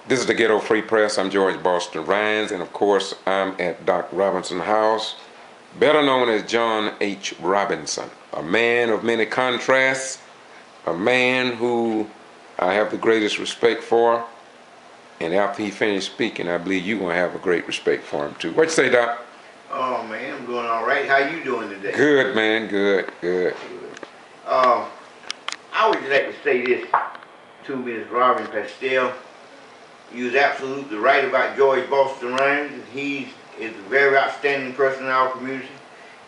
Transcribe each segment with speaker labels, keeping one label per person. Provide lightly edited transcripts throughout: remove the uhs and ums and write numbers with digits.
Speaker 1: This is the Ghetto Free Press. I'm George Boston Rhines, and of course, I'm at Doc Robinson's house, better known as John H. Robinson, a man of many contrasts, a man who I have the greatest respect for, and after he finished speaking, I believe you're going to have a great respect for him too. What you say, Doc?
Speaker 2: Oh man, I'm doing all right. How you doing today?
Speaker 1: Good, man. Good.
Speaker 2: I would just like to say this to Ms. Robin Pastel. You was absolutely right about George Boston Rhines. He is a very outstanding person in our community.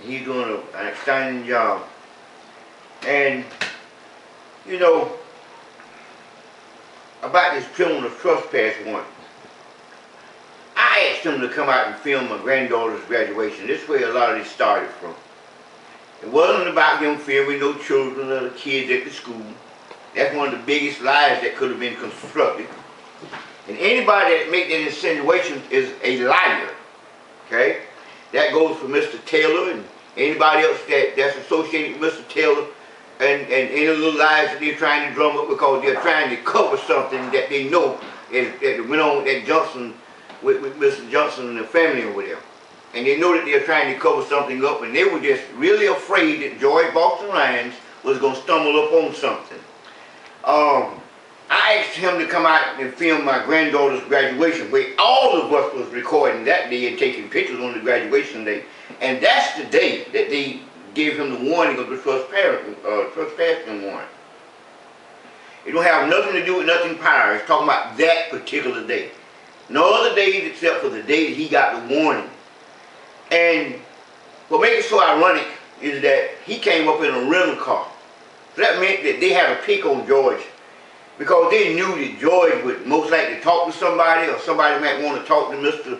Speaker 2: He's doing an outstanding job. And, you know, about this criminal trespass warrant, I asked him to come out and film my granddaughter's graduation. This is where a lot of this started from. It wasn't about him filming no children or the kids at the school. That's one of the biggest lies that could have been constructed. And anybody that make that insinuation is a liar. Okay? That goes for Mr. Taylor and anybody else that's associated with Mr. Taylor and any little lies that they're trying to drum up because they're trying to cover something that they know that went on with that Johnson, with Mr. Johnson and the family over there. And they know that they're trying to cover something up, and they were just really afraid that George Boston Rhines was going to stumble up on something. I asked him to come out and film my granddaughter's graduation, where all of us was recording that day and taking pictures on the graduation day. And that's the day that they gave him the warning of the trespassing warrant. It don't have nothing to do with nothing prior. It's talking about that particular day. No other days except for the day that he got the warning. And what makes it so ironic is that he came up in a rental car. So that meant that they had a pick on George, because they knew that George would most likely talk to somebody, or somebody might want to talk to Mr.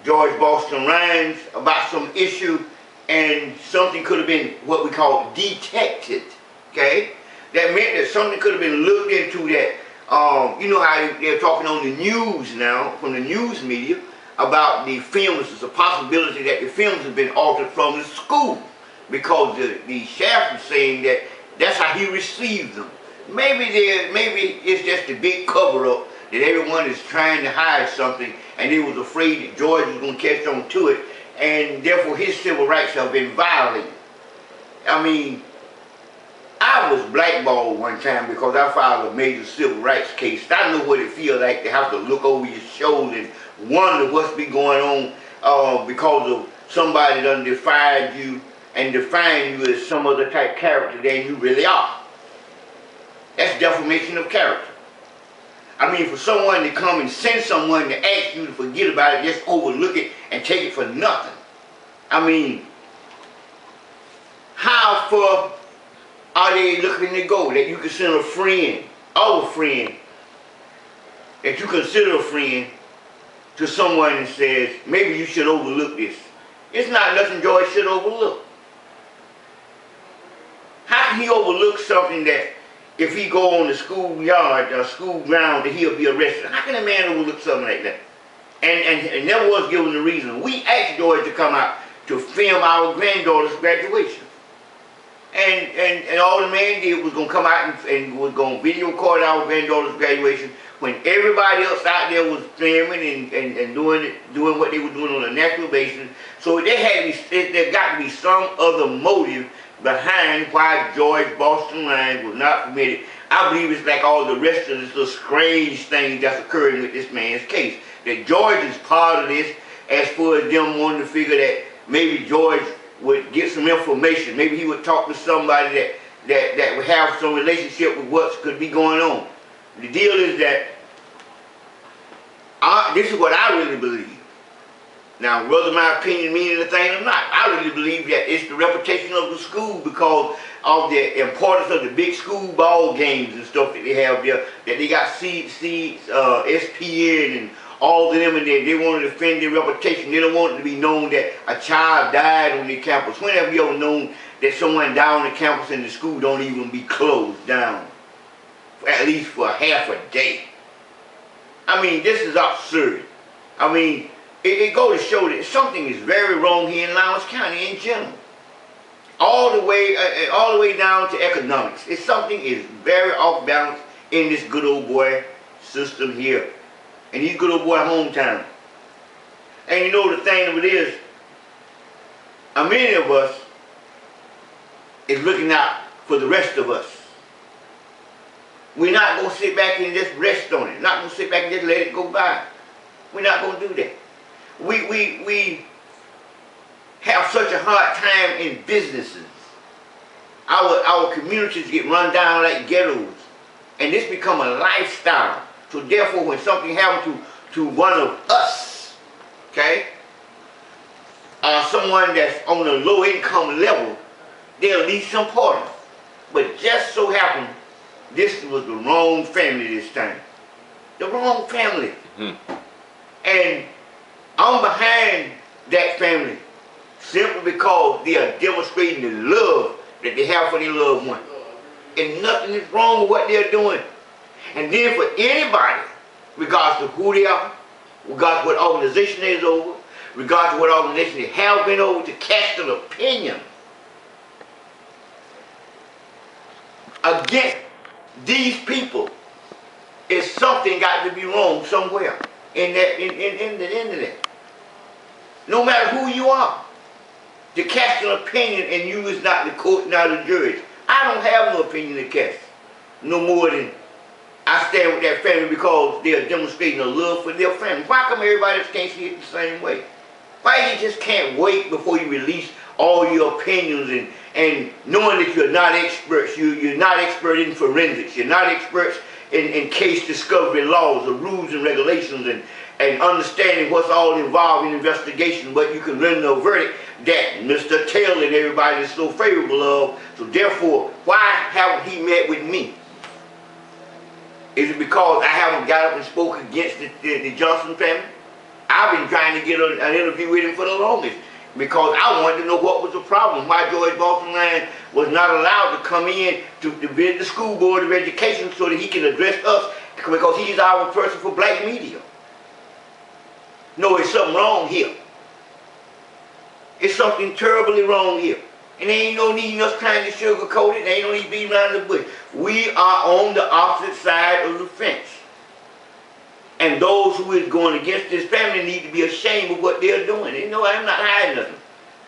Speaker 2: George Boston Rhines about some issue, and something could have been what we call detected. Okay? That meant that something could have been looked into that. You know how they're talking on the news now, from the news media, about the films. There's a possibility that the films have been altered from the school, because the sheriff is saying that that's how he received them. Maybe it's just a big cover-up that everyone is trying to hide something, and they was afraid that George was going to catch on to it, and therefore his civil rights have been violated. I mean, I was blackballed one time because I filed a major civil rights case. I know what it feels like to have to look over your shoulder and wonder what's been going on because of somebody done defied you and define you as some other type character than you really are. That's defamation of character. I mean, for someone to come and send someone to ask you to forget about it, just overlook it and take it for nothing. I mean, how far are they looking to go that you can send a friend, our friend, that you consider a friend, to someone and says, maybe you should overlook this? It's not nothing George should overlook. How can he overlook something that if he go on the schoolyard or school ground that he'll be arrested? How can a man overlook something like that? And never was given the reason. We asked George to come out to film our granddaughter's graduation. And all the man did was going to come out and was going to video record our granddaughter's graduation when everybody else out there was filming and doing what they were doing on a natural basis. So there got to be some other motive behind why George Boston Rhines was not permitted. I believe it's like all the rest of this little strange thing that's occurring with this man's case. That George is part of this, as far as them wanting to figure that maybe George would get some information. Maybe he would talk to somebody that would have some relationship with what could be going on. The deal is that this is what I really believe. Now, whether my opinion means anything or not, I really believe that it's the reputation of the school because of the importance of the big school ball games and stuff that they have there, that they got SPN and all of them in there. They want to defend their reputation. They don't want it to be known that a child died on the campus. When have you ever known that someone died on the campus and the school don't even be closed down, at least for half a day? I mean, this is absurd. I mean, it goes to show that something is very wrong here in Lowndes County in general. All the way down to economics. Something is very off balance in this good old boy system here. And he's good old boy hometown. And you know the thing of it is, many of us is looking out for the rest of us. We're not going to sit back and just rest on it. Not going to sit back and just let it go by. We're not going to do that. We have such a hard time in businesses. Our communities get run down like ghettos. And this become a lifestyle. So therefore, when something happens to one of us, okay, someone that's on a low income level, they'll need some part of it. But just so happened, this was the wrong family this time. The wrong family. And I'm behind that family simply because they are demonstrating the love that they have for their loved one. And nothing is wrong with what they're doing. And then for anybody, regardless of who they are, regardless of what organization they're over, regardless of what organization they have been over, to cast an opinion against these people, is something got to be wrong somewhere in that, in the end of that. No matter who you are, to cast an opinion and you is not the court, not the jury. I don't have no opinion to cast, no more than I stand with that family because they are demonstrating a love for their family. Why come everybody else can't see it the same way? Why you just can't wait before you release all your opinions and knowing that you're not experts, you're not expert in forensics, you're not experts in case discovery laws, the rules and regulations, and understanding what's all involved in investigation, but you can render a verdict that Mr. Taylor and everybody is so favorable of. So therefore, why haven't he met with me? Is it because I haven't got up and spoke against the Johnson family? I've been trying to get an interview with him for the longest because I wanted to know what was the problem, why George Boston Ryan was not allowed to come in to visit the school board of education so that he can address us, because he's our person for black media. No, there's something wrong here. It's something terribly wrong here. And there ain't no need us trying to sugarcoat it. There ain't no need to be around the bush. We are on the opposite side of the fence. And those who is going against this family need to be ashamed of what they're doing. You know, I'm not hiding nothing.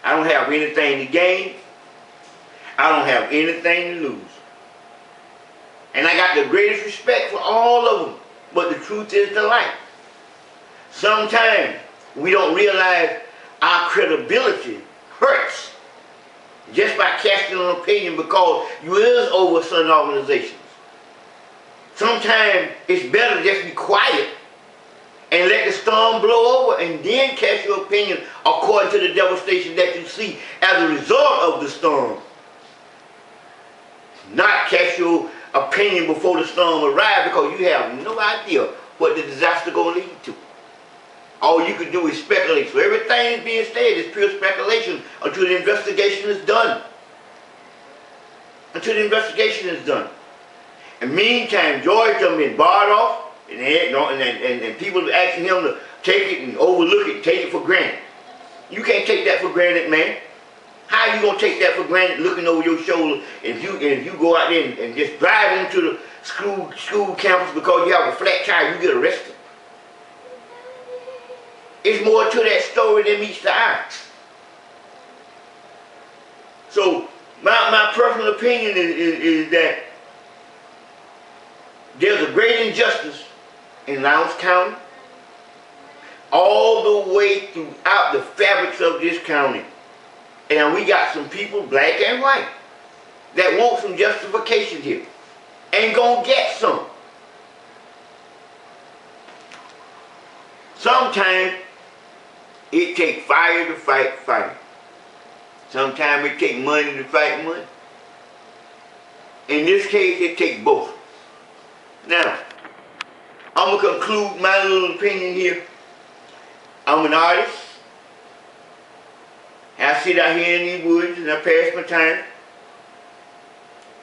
Speaker 2: I don't have anything to gain. I don't have anything to lose. And I got the greatest respect for all of them. But the truth is the light. Sometimes we don't realize our credibility hurts just by casting an opinion because you is over certain organizations. Sometimes it's better to just be quiet and let the storm blow over and then cast your opinion according to the devastation that you see as a result of the storm. Not cast your opinion before the storm arrives because you have no idea what the disaster going to lead to. All you can do is speculate. So everything is being said is pure speculation until the investigation is done. Until the investigation is done. And meantime, George has been barred off, and people are asking him to take it and overlook it, take it for granted. You can't take that for granted, man. How are you going to take that for granted looking over your shoulder if you go out there and just drive into the school campus because you have a flat tire, you get arrested? It's more to that story than meets the eye. So my personal opinion is that there's a great injustice in Lowndes County, all the way throughout the fabrics of this county. And we got some people, black and white, that want some justification here. Ain't gonna get some. Sometimes it takes fire to fight fire. Sometimes it takes money to fight money. In this case, it takes both. Now, I'm going to conclude my little opinion here. I'm an artist. I sit out here in these woods and I pass my time.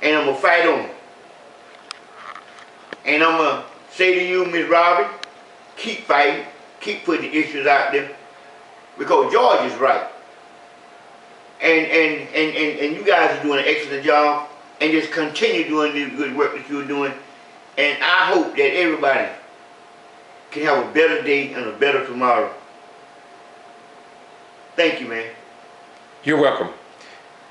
Speaker 2: And I'm going to fight on. And I'm going to say to you, Ms. Robin, keep fighting. Keep putting the issues out there. Because George is right. And you guys are doing an excellent job. And just continue doing the good work that you're doing. And I hope that everybody can have a better day and a better tomorrow. Thank you, man.
Speaker 1: You're welcome.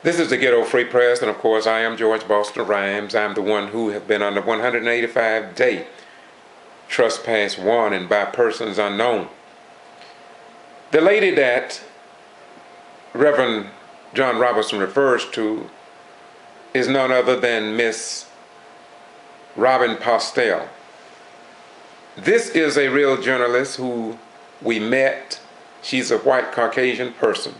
Speaker 1: This is the Ghetto Free Press, and of course I am George Boston Rhymes. I'm the one who have been under 185-day trespass warning by persons unknown. The lady that Reverend John Robinson refers to is none other than Miss Robin Postel. This is a real journalist who we met. She's a white Caucasian person.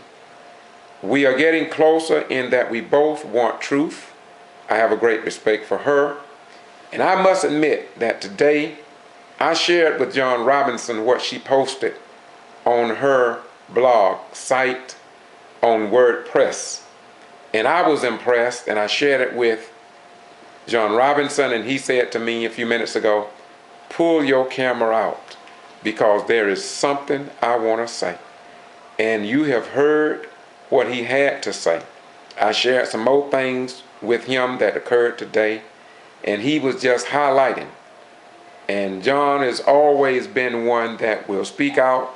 Speaker 1: We are getting closer in that we both want truth. I have a great respect for her. And I must admit that today I shared with John Robinson what she posted on her blog site on WordPress. And I was impressed, and I shared it with John Robinson, and he said to me a few minutes ago, pull your camera out because there is something I want to say. And you have heard what he had to say. I shared some more things with him that occurred today, and he was just highlighting. And John has always been one that will speak out.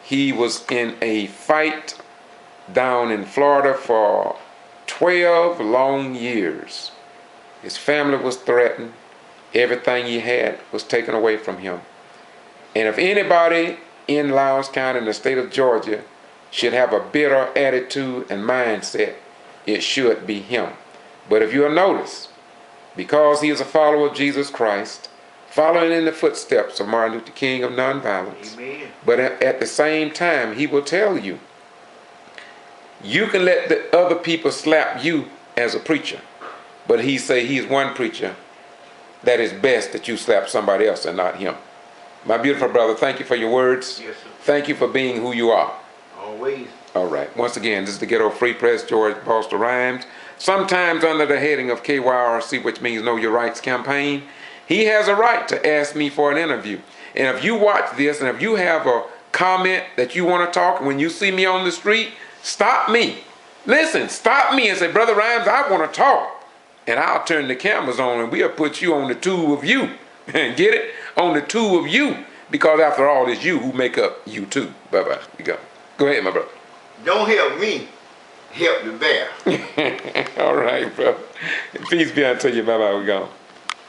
Speaker 1: He was in a fight down in Florida for 12 long years. His family was threatened. Everything he had was taken away from him. And if anybody in Loudoun County in the state of Georgia should have a bitter attitude and mindset, it should be him. But if you'll notice, because he is a follower of Jesus Christ, following in the footsteps of Martin Luther King of nonviolence,
Speaker 2: Amen.
Speaker 1: but at the same time, he will tell you, you can let the other people slap you as a preacher, but he say he's one preacher that is best that you slap somebody else and not him. My beautiful brother, thank you for your words.
Speaker 2: Yes, sir.
Speaker 1: Thank you for being who you are.
Speaker 2: Always.
Speaker 1: All right. Once again, this is the Ghetto Free Press, George Boston Rhymes. Sometimes under the heading of KYRC, which means Know Your Rights campaign, he has a right to ask me for an interview. And if you watch this and if you have a comment that you want to talk, when you see me on the street, stop me. Listen, stop me and say, Brother Rhymes, I want to talk. And I'll turn the cameras on and we'll put you on the two of you. Get it? On the two of you. Because after all, it's you who make up you too. Bye-bye. You go. Go ahead, my brother.
Speaker 2: Don't help me, help the bear.
Speaker 1: All right, brother. Peace be unto you. Bye-bye. We're gone.